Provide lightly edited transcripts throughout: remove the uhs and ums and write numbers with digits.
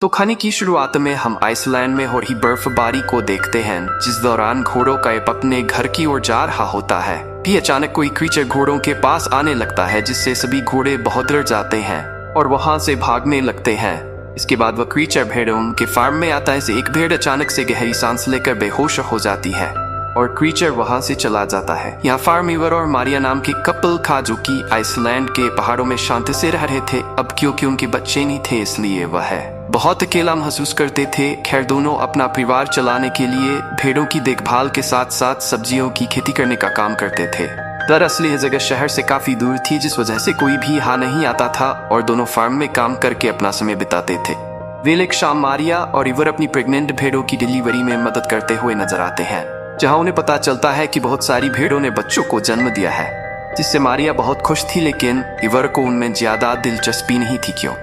तो खाने की शुरुआत में हम आइसलैंड में हो रही बर्फबारी को देखते हैं, जिस दौरान घोड़ों का एक अपने घर की ओर जा रहा होता है। भी अचानक कोई क्रीचर घोड़ों के पास आने लगता है, जिससे सभी घोड़े बहुत डर जाते हैं और वहां से भागने लगते हैं। इसके बाद वह क्रीचर भेड़ों के फार्म में आता है। एक भेड़ अचानक से गहरी सांस लेकर बेहोश हो जाती है और क्रीचर वहां से चला जाता है। यहाँ फार्म ईवर और मारिया नाम के कपल का, जो कि आइसलैंड के पहाड़ों में शांति से रह रहे थे। अब क्योंकि उनके बच्चे नहीं थे, इसलिए वह बहुत अकेला महसूस करते थे। खैर, दोनों अपना परिवार चलाने के लिए भेड़ों की देखभाल के साथ साथ सब्जियों की खेती करने का काम करते थे। दरअसल यह जगह शहर से काफी दूर थी, जिस वजह से कोई भी यहाँ नहीं आता था और दोनों फार्म में काम करके अपना समय बिताते थे। वे एक शाम मारिया और इवर अपनी प्रेग्नेंट भेड़ों की डिलीवरी में मदद करते हुए नजर आते हैं, जहां उन्हें पता चलता है कि बहुत सारी भेड़ों ने बच्चों को जन्म दिया है, जिससे मारिया बहुत खुश थी। लेकिन इवर को उनमें ज्यादा दिलचस्पी नहीं थी। क्यों?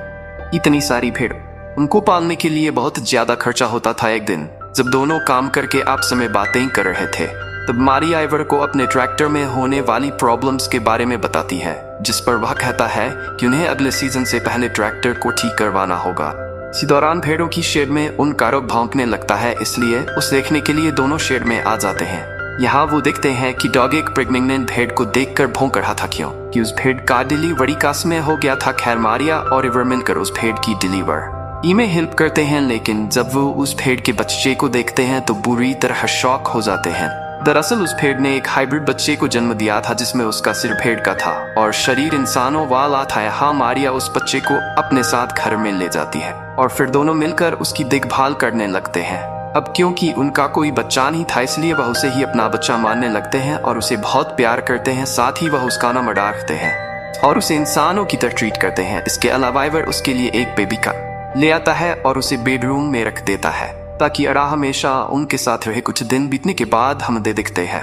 इतनी सारी भेड़, उनको पालने के लिए बहुत ज्यादा खर्चा होता था। एक दिन जब दोनों काम करके आपस में बातें कर रहे थे, तब मारिया इवर को अपने ट्रैक्टर में होने वाली प्रॉब्लम्स के बारे में बताती है, जिस पर वह कहता है कि उन्हें अगले सीजन से पहले ट्रैक्टर को ठीक करवाना होगा। इसी दौरान भेड़ों की शेड में उनका रोग भौंकने लगता है, इसलिए उस देखने के लिए दोनों शेड में आ जाते हैं। यहाँ वो देखते हैं कि डॉग एक प्रेग्नेंट भेड़ को देखकर भौंक रहा था। क्यों? कि उस भेड़ का डिलीवरी का समय हो गया था। खैर, मारिया और इवर मिलकर उस भेड़ की डिलीवर में हेल्प करते हैं, लेकिन जब वो उस भेड़ के बच्चे को देखते हैं तो बुरी तरह शॉक हो जाते हैं। दरअसल उस भेड़ ने एक हाइब्रिड बच्चे को जन्म दिया था, जिसमें उसका सिर भेड़ का था और शरीर इंसानों वाला था। यहाँ मारिया उस बच्चे को अपने साथ घर में ले जाती है और फिर दोनों मिलकर उसकी देखभाल करने लगते हैं। अब क्योंकि उनका कोई बच्चा नहीं था, इसलिए वह उसे ही अपना बच्चा मानने लगते हैं और उसे बहुत प्यार करते हैं। साथ ही वह उसका नाम अडा रखते हैं और उसे इंसानों की तरह ट्रीट करते हैं। इसके अलावा इवर उसके लिए एक बेबी का ले आता है और उसे बेडरूम में रख देता है, ताकि अडा हमेशा उनके साथ रहे। कुछ दिन बीतने के बाद हम देखते हैं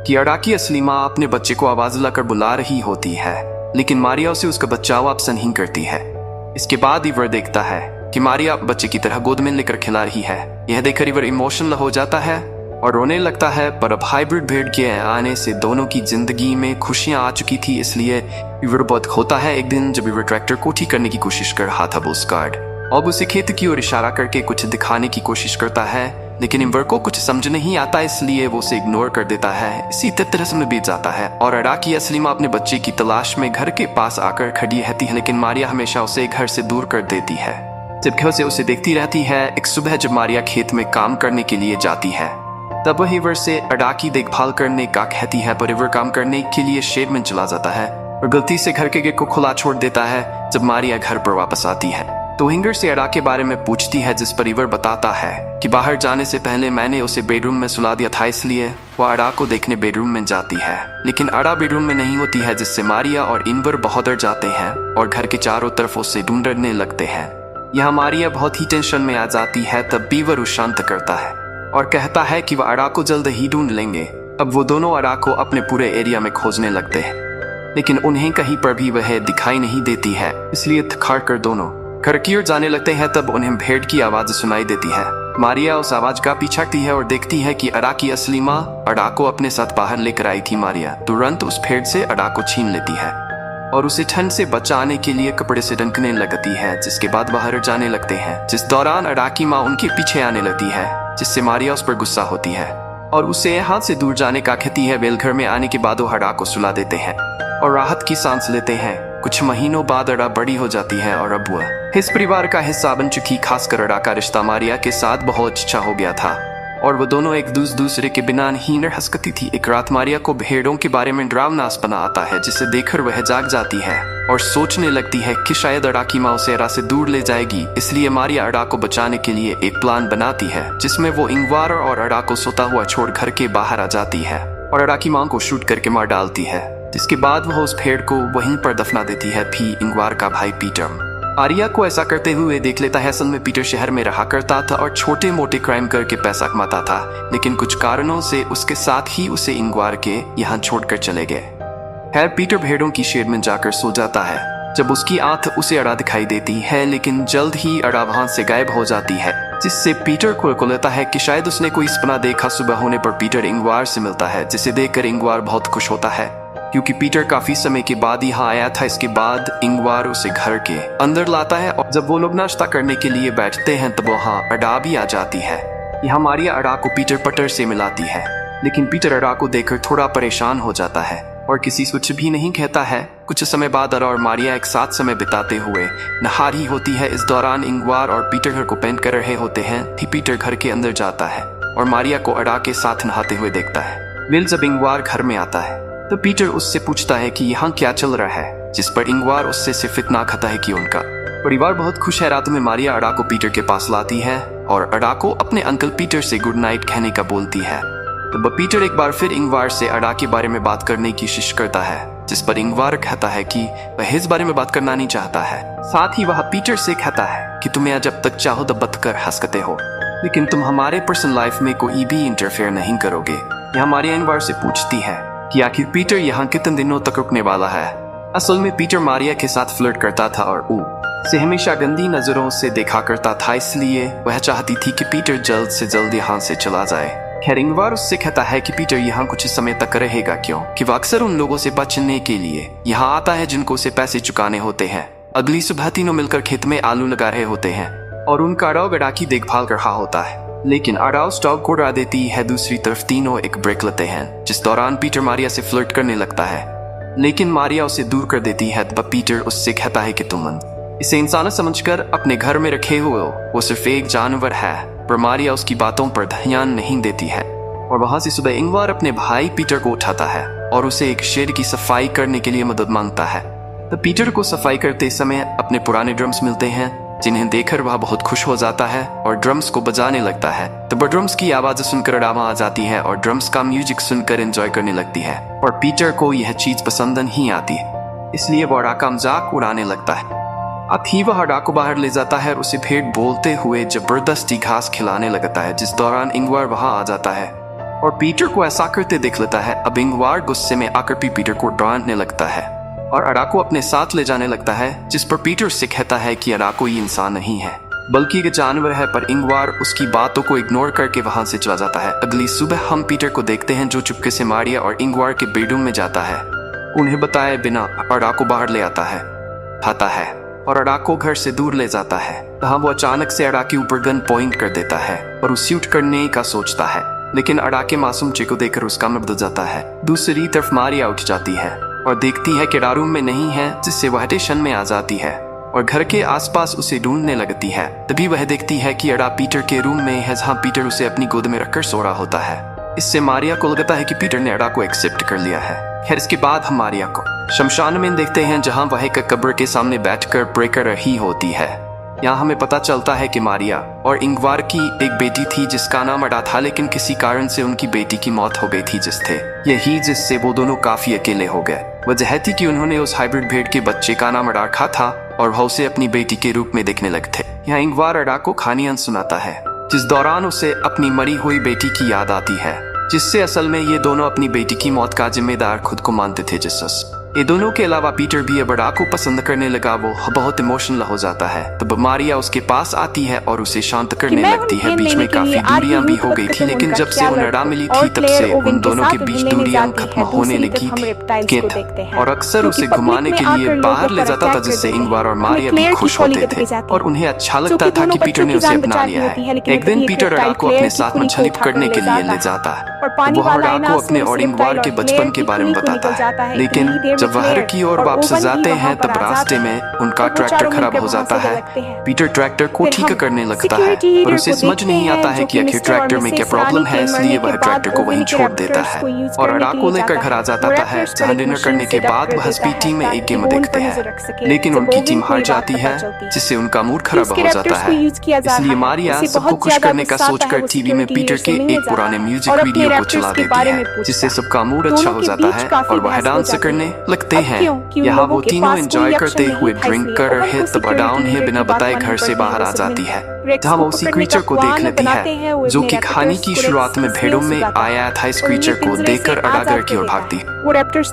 कि अडा की असली माँ अपने बच्चे को आवाज लाकर बुला रही होती है, लेकिन मारिया उसे उसका बच्चा वापस नहीं करती है। इसके बाद इवर देखता है कि मारिया बच्चे की तरह गोद में लेकर खिला रही है। यह देखकर इवर इमोशनल हो जाता है और रोने लगता है। पर अब हाइब्रिड भेड़ के आने से दोनों की जिंदगी में खुशियां आ चुकी थी, इसलिए इवर बहुत खोता है। एक दिन जब इवर ट्रैक्टर को ठीक करने की कोशिश कर रहा था, वो स्कार्ड अब उसे खेत की ओर इशारा करके कुछ दिखाने की कोशिश करता है, लेकिन इवर को कुछ समझ नहीं आता, इसलिए वो उसे इग्नोर कर देता है। इसी तरह समय बीत जाता है और अडा की असली माँ अपने बच्चे की तलाश में घर के पास आकर खड़ी रहती है, लेकिन मारिया हमेशा उसे घर से दूर कर देती है। जब घर से उसे देखती रहती है। एक सुबह जब मारिया खेत में काम करने के लिए जाती है, तब वह इवर से अडा की देखभाल करने का कहती है, पर इवर काम करने के लिए शेड में चला जाता है और गलती से घर के गेट को खुला छोड़ देता है। जब मारिया घर पर वापस आती है तो हिंगर से अडा के बारे में पूछती है, जिस पर इवर बताता है कि बाहर जाने से पहले मैंने उसे बेडरूम में सुला दिया था, इसलिए वह अडा को देखने बेडरूम में जाती है। लेकिन अडा बेडरूम में नहीं होती है, जिससे मारिया और इवर बहुत डर जाते हैं और घर के चारों तरफ उसे ढूंढने लगते हैं। यहाँ मारिया बहुत ही टेंशन में आ जाती है। तब बीवर उसे शांत करता है और कहता है कि वह अडा को जल्द ही ढूंढ लेंगे। अब वो दोनों अडा को अपने पूरे एरिया में खोजने लगते हैं, लेकिन उन्हें कहीं पर भी वह दिखाई नहीं देती है, इसलिए थक कर दोनों घर की ओर जाने लगते हैं। तब उन्हें भेड़ की आवाज सुनाई देती है। मारिया उस आवाज का पीछा करती है और देखती है कि अडा की असली माँ अडा को अपने साथ बाहर लेकर आई थी। मारिया तुरंत उस भेड़ से अडा को छीन लेती है और उसे ठंड से बचाने के लिए कपड़े से ढकने लगती है, जिसके बाद बाहर जाने लगते हैं। जिस दौरान अडा की माँ उनके पीछे आने लगती है, जिससे मारिया उस पर गुस्सा होती है और उसे हाथ से दूर जाने का कहती है। वेल घर में आने के बाद वो अडा को सुला देते हैं और राहत की सांस लेते हैं। कुछ महीनों बाद अडा बड़ी हो जाती है और अब वह इस परिवार का हिस्सा बन चुकी। खासकर अडा का रिश्ता मारिया के साथ बहुत अच्छा हो गया था और वो दोनों एक दूसरे के बिना नहीं रह सकती थी। एक रात मारिया को भेड़ों के बारे में डरावना सपना आता है, जिसे देखकर वह जाग जाती है और सोचने लगती है कि शायद अडा की माँ उसे अडा से दूर ले जाएगी। इसलिए मारिया अडा को बचाने के लिए एक प्लान बनाती है, जिसमें वो इंगवार और अडा को सोता हुआ छोड़ घर के बाहर आ जाती है और अडा की माँ को शूट करके मार डालती है। जिसके बाद वह उस भेड़ को वहीं पर दफना देती है। भी इंगवार का भाई पीटर आर्या को ऐसा करते हुए देख लेता है। असल में पीटर शहर में रहा करता था और छोटे मोटे क्राइम करके पैसा कमाता था, लेकिन कुछ कारणों से उसके साथ ही उसे इंगवार के यहाँ छोड़कर चले गए। खैर, पीटर भेड़ों की शेड में जाकर सो जाता है जब उसकी आंख उसे अडा दिखाई देती है, लेकिन जल्द ही अडा वहां से गायब हो जाती है, जिससे पीटर को लगता है कि शायद उसने कोई सपना देखा। सुबह होने पर पीटर इंगवार से मिलता है, जिसे देखकर इंगवार बहुत खुश होता है क्योंकि पीटर काफी समय के बाद यहाँ आया था। इसके बाद इंगवार उसे घर के अंदर लाता है और जब वो लोग नाश्ता करने के लिए बैठते हैं तब वहाँ अडा भी आ जाती है। यहाँ मारिया अडा को पीटर पटर से मिलाती है, लेकिन पीटर अडा को देखकर थोड़ा परेशान हो जाता है और किसी कुछ भी नहीं कहता है। कुछ समय बाद अडा और मारिया एक साथ समय बिताते हुए नहा रही होती है। इस दौरान इंगवार और पीटर घर को पेंट कर रहे होते हैं कि पीटर घर के अंदर जाता है और मारिया को अडा के साथ नहाते हुए देखता है। विल जब इंगवार घर में आता है तो पीटर उससे पूछता है कि यहाँ क्या चल रहा है, जिस पर इंगवार उससे सिर्फ इतना कहता है कि उनका परिवार बहुत खुश है। रात में मारिया अडा को पीटर के पास लाती है और अडा को अपने अंकल पीटर से गुड नाइट कहने का बोलती है। तब पीटर एक बार फिर इंगवार से अडा के बारे में बात करने की कोशिश करता है, जिस पर इंगवार कहता है कि वह इस बारे में बात करना नहीं चाहता है। साथ ही वह पीटर से कहता है कि तुम्हें जब तक चाहो तब बत कर हंस सकते हो, लेकिन तुम हमारे पर्सनल लाइफ में कोई भी इंटरफेयर नहीं करोगे। यहाँ मारिया इंगवार से पूछती है कि आखिर पीटर यहाँ कितने दिनों तक रुकने वाला है। असल में पीटर मारिया के साथ फ्लर्ट करता था और से हमेशा गंदी नजरों से देखा करता था, इसलिए वह चाहती थी कि पीटर जल्द से जल्द यहाँ से चला जाए। खैर इंगवार उससे कहता है कि पीटर यहाँ कुछ समय तक रहेगा, क्यों कि वह अक्सर उन लोगों से बचने के लिए यहाँ आता है जिनको उसे पैसे चुकाने होते हैं। अगली सुबह तीनों मिलकर खेत में आलू लगा रहे होते हैं और उनका डॉग अडा की देखभाल कर रहा होता है, लेकिन अडा उस डॉग को उड़ा देती है। दूसरी तरफ तीनों एक ब्रेक लेते हैं, जिस दौरान पीटर मारिया से फ्लर्ट करने लगता है, लेकिन मारिया उसे दूर कर देती है। तब पीटर उससे कहता है कि तुम इसे इंसान समझकर अपने घर में रखे हुए हो, वो सिर्फ एक जानवर है। पर मारिया उसकी बातों पर ध्यान नहीं देती है और वहां से सुबह इंगवार अपने भाई पीटर को उठाता है और उसे एक शेड की सफाई करने के लिए मदद मांगता है। तब पीटर को सफाई करते समय अपने पुराने ड्रम्स मिलते हैं, जिन्हें देखकर वह बहुत खुश हो जाता है और ड्रम्स को बजाने लगता है। तब ड्रम्स की आवाज सुनकर अडा आ जाती है और ड्रम्स का म्यूजिक सुनकर एंजॉय करने लगती है और पीटर को यह चीज पसंद नहीं आती, इसलिए वो अडा का मजाक उड़ाने लगता है। अब ही वह अडा को बाहर ले जाता है और उसे भेड़ बोलते हुए जबरदस्ती घास खिलाने लगता है, जिस दौरान इंगवार वहां आ जाता है और पीटर को ऐसा करते देख लेता है। अब इंगवार गुस्से में आकर पीटर को डांटने लगता है और अडा को अपने साथ ले जाने लगता है, जिस पर पीटर से कहता है कि अडा कोई इंसान नहीं है बल्कि एक जानवर है। पर इंगवार उसकी बातों को इग्नोर करके वहां से चला जाता है। अगली सुबह हम पीटर को देखते हैं जो चुपके से मारिया और इंगवार के बेडरूम में जाता है, उन्हें बताए बिना अडा को बाहर ले आता है और अडा को घर से दूर ले जाता है। तहाँ वो अचानक से अडा के ऊपर गन पॉइंट कर देता है और उस शूट करने का सोचता है, लेकिन अडा के मासूम चे को देखकर उसका मन बदल जाता है। दूसरी तरफ मारिया उठ जाती है और देखती है कि अडा रूम में नहीं है, जिससे वह टेंशन में आ जाती है और घर के आसपास उसे ढूंढने लगती है। तभी वह देखती है कि अडा पीटर के रूम में है, जहाँ पीटर उसे अपनी गोद में रखकर सो रहा होता है। इससे मारिया को लगता है कि पीटर ने अडा को एक्सेप्ट कर लिया है। खैर इसके बाद हम मारिया को शमशान में देखते हैं, जहां वह एक कब्र के सामने बैठकर प्रे कर रही होती है। यहाँ हमें पता चलता है कि मारिया और इंगवार की एक बेटी थी जिसका नाम अडा था, लेकिन किसी कारण से उनकी बेटी की मौत हो गई थी, जिससे वो दोनों काफी अकेले हो गए। वजह थी कि उन्होंने उस हाइब्रिड भेड़ के बच्चे का नाम अडा रखा था और वह उसे अपनी बेटी के रूप में देखने लगे थे। यहाँ इंगवार अडा को कहानियां सुनाता है, जिस दौरान उसे अपनी मरी हुई बेटी की याद आती है, जिससे असल में ये दोनों अपनी बेटी की मौत का जिम्मेदार खुद को मानते थे। ये दोनों के अलावा पीटर भी अब अडा को पसंद करने लगा। वो बहुत इमोशनल हो जाता है। तब मारिया उसके पास आती है और उसे शांत करने लगती है। बीच में काफी दूरियां भी हो गई थी, लेकिन जब से उन्हें अडा मिली थी तब से उन दोनों के बीच दूरियां खत्म होने लगी थी और अक्सर उसे घुमाने के लिए बाहर ले जाता था, जिससे इंगवार और मारिया भी खुश होते थे और उन्हें अच्छा लगता था कि पीटर ने उसे अपना लिया है। एक दिन पीटर अडा को अपने साथ मछली पकड़ने के लिए ले जाता है। वो अडा को अपने और इंगवार के बचपन के बारे में बताता है, लेकिन जब वह घर की ओर वापस जाते हैं तब रास्ते में उनका ट्रैक्टर खराब हो जाता है। पीटर ट्रैक्टर को ठीक करने लगता है और उसे समझ नहीं आता है कि आखिर ट्रैक्टर में क्या प्रॉब्लम है, इसलिए वह ट्रैक्टर को वहीं छोड़ देता है और अडा को लेकर घर आ जाता है, जहाँ डिनर करने के बाद वह हस्बी टीम में एक गेम देखते हैं, लेकिन उनकी टीम हार जाती है, जिससे उनका मूड खराब हो जाता है। इसलिए मारिया सबको खुश करने का सोचकर टीवी में पीटर के एक पुराने म्यूजिक वीडियो को चला देती है, जिससे सबका मूड अच्छा हो जाता है और वह डांस करने लगते हैं। यहाँ वो तीनों एंजॉय करते हुए ड्रिंक कर रहे, तब अडा उन्हें बिना बताए घर से बाहर आ जाती है, जहाँ वो उसी क्रीचर को देख लेती है जो कि कहानी की शुरुआत में भेड़ों में आया था। इस क्रीचर को देखकर अडा घर की ओर भागती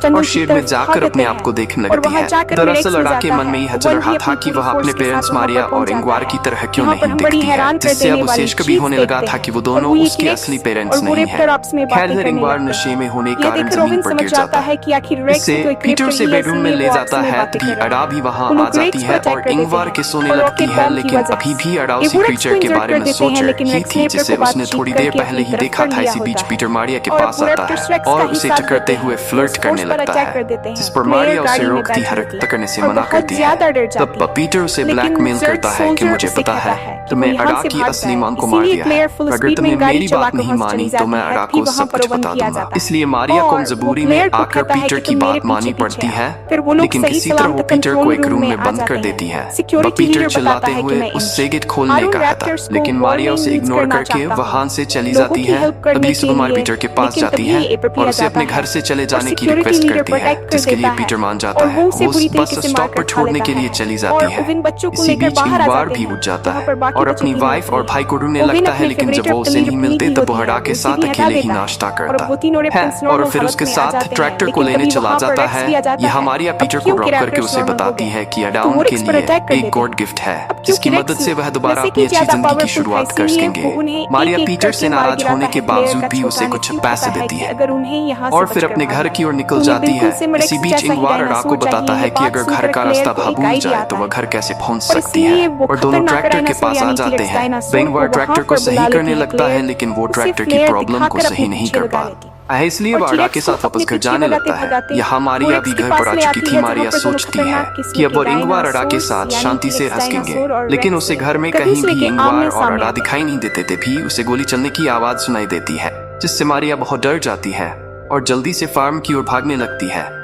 और शेड में जाकर अपने आप को देखने लगती है। दरअसल अडा के मन में यह चल रहा था कि वह अपने पेरेंट्स मारिया और इंगवार की तरह क्यों नहीं दिखती है, जिससे अब उसे कभी होने लगा था कि वो दोनों उसके असली पेरेंट्स नहीं है। आपस में बातें करने इंगवार लगते नशे हैं। में होने ये कारण देखकर जमीन रोबिन पर समझ गिर जाता जाता है कि आखिर रेक्स इससे तो एक पीटर क्रिप्टर उसे ही है, बेडरूम में इसलिए ले वो जाता आपस में है बातें तभी कर रहे अड़ा हैं। भी वहां वो आ लोग जाती रेक्स को है अटैक और कर देते इंगवार हैं के सोने और लगती रॉकेट है, बॉम्ब की लेकिन वजह अभी से। भी अड़ाउ ये उसी वुडक्स को क्रीचर के इंजर्ड बारे कर में देते सोच हैं, लेकिन रही रेक्स थी ने जिसे एप्रल को उसने बातचीत थोड़ी देर करके पहले अपनी ही तरफ देखा कर था। लिया इसी बीच होता है। पीटर मारिया के और पास वो आता रैप्टर्स है रेक्स का और ही उसे साथ टकराते देते हुए हैं। फ्लर्ट वो करने फोर्स पर लगता अटैक है, कर देते हैं। जिस पर क्लेयर मारिया उसे गाड़ी में रोकती बैठी हरकत होती है करने से और मना बहुत करती है। ज्यादा डर तब जाती है। पीटर उसे लेकिन ब्लैकमेल जर्ड करता है कि सोल्जर मुझे उसे पता कहता है कि तुम्हें वो यहाँ अड़ा से की भाग असली जाए। मां को मार इसीलिए दिया क्लेयर है। फुल अगर स्पीड तुमने में गाड़ी मेरी बात चलाकर नहीं वहां मानी चली तो मैं जाती है, अड़ा तभी को वहां सब पर कुछ ओवन बता किया दूंगा। जाता है। इसलिए मारिया को और वो मजबूरी क्लेयर में को आकर कहता है पीटर कि की तुम मेरे बात मानी पीछे पड़ती आओ। है, फिर वो लोग लेकिन सही किसी तरह वो सलामत पीटर को कंट्रोल एक रूम में में आ बंद जाते कर हैं। देती है। सिक्योरिटी पीटर लीडर चिल्लाते बताता है कि हुए मैं उससे गेट इंच खोलने हारून का था, रैप्टर्स को लेकिन मारिया उसे वार्निंग इग्नोर करना करके चाहता हूं। वहां से चली लोगों जाती की है। हेल्प करने तभी के सुपरमैन लिए, पीटर के पास लेकिन जाती तभी है एप्रल और आ उसे जाता अपने है घर से चले और जाने की सिक्योरिटी रिक्वेस्ट लीडर करती है, प्रोटेक्ट कर जिसके लिए देता है पीटर मान जाता और है। वो उसे वो बुरी बस तरीके से स्टॉप मारकर पर खा छोड़ने लेता के लिए है चली और जाती है। ओविन बच्चों को इसी लेकर बीच बाहर आ इंगवार जाते भी हैं उठ जाता जहां है पर बाकी और बच्चे अपनी भी वाइफ होते और हैं। भाई को ढूंढने ओविन लगता है, अपने लेकिन जब फेवरेट वो उसे नहीं रैप्टर मिलते लीडर तब वो होती है, हड़ा के उसे साथ भी हटा अकेले ही देता है नाश्ता और करता वो तीनों है रेप्टल्स और नॉर्मल फिर हालत उसके में आ साथ जाते हैं। ट्रैक्टर को लेकिन लेने तभी चला वहां पर जाता रेक्स है। भी आ जाता यह है। मारिया अब पीटर को क्योंकि ड्रॉप करके रैप्टर्स उसे नॉर्मल हो बताती गए है कि तो अडाउन वो के रेक्स पर लिए अटैक कर एक देते गॉड हैं। गिफ्ट है, अब जिसकी क्योंकि मदद से वह रेक्स दोबारा नशे अपनी की अच्छी ज्यादा जिंदगी की पावरफुल था, शुरुआत कर इसीलिए सकेंगे। वो उन्हें मारिया एक-एक पीटर से करके मार नाराज होने गिराता के है। क्लेयर बावजूद का भी छोटा उसे कुछ नेफ्यू पैसे कहता है देती कि है अगर उन्हें यहाँ और से फिर बचकर अपने घर भागना की ओर है निकल तो उन्हें जाती बिल्कुल है। सिम इसी रेक्स बीच जैसा ही इंगवार अड़ा को डायनासोर बताता चाहिए। है ये कि बात अगर घर सुनकर का क्लेयर रास्ता को एक भूल आइडिया जाए तो आता वह है घर कैसे पहुंच और सकती है इसीलिए वो और दोनों खतरनाक ट्रैक्टर के डायनासोर पास आ यानी जाते टी-रेक्स हैं। डायनासोर इंगवार को ट्रैक्टर वहां को पर सही बुला करने लेती है। लगता है, क्लेयर लेकिन वो उसे ट्रैक्टर की फ्लेयर प्रॉब्लम को दिखाकर सही अपने नहीं पीछे कर लगा पा लेती है इसलिए और वह अड़ा टी-रेक्स के को साथ वापस अपने घर पीछे जाने भगाते लगता है। भगाते यहाँ वो मारिया रेक्स भी के घर पास पर आ ले चुकी आती थी। है मारिया जहां पर दोनों सोचती है खतरनाक कि किस्म अब के वो इंगवार अड़ा के डायनासोर्स साथ यानी शांति से टी-रेक्स हंसेंगे, डायनासोर और लेकिन रेक्स उसे घर में एक कहीं दूसरे भी के इंगवार और आमने-सामने अड़ा आते हैं। दिखाई नहीं देते थे भी उसे गोली चलने की आवाज सुनाई देती है, जिससे मारिया बहुत डर जाती है और जल्दी से फार्म की ओर भागने लगती है।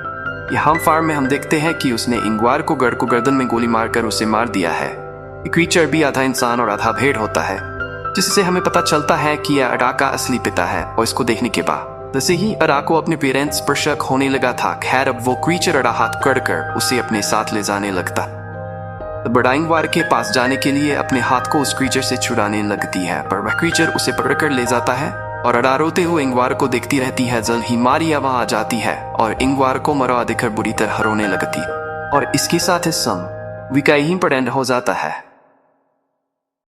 यहाँ फार्म में हम देखते हैं कि उसने इंगवार को गर्दन में गोली मारकर उसे मार दिया है। ये क्रीचर भी आधा इंसान और आधा भेड़ होता है, जिससे हमें पता चलता है कि यह अड़ा का असली पिता है। और इसको देखने के बाद जैसे ही अड़ा को अपने पेरेंट्स पर शक होने लगा था, खैर अब वो क्रीचर अड़ा हाथ पकड़कर उसे अपने साथ ले जाने लगता। बड़ा इंगवार के पास जाने के लिए अपने हाथ को उस क्रीचर से छुड़ाने लगती है, पर वह क्रीचर उसे पकड़कर ले जाता है और अड़ा रोते हुए इंगवार को देखती रहती है। जल्द ही मारिया वहां आ जाती है और इंगवार को मरा देखकर बुरी तरह रोने लगती और इसके साथ सम विका यहीं पर एंड हो जाता है।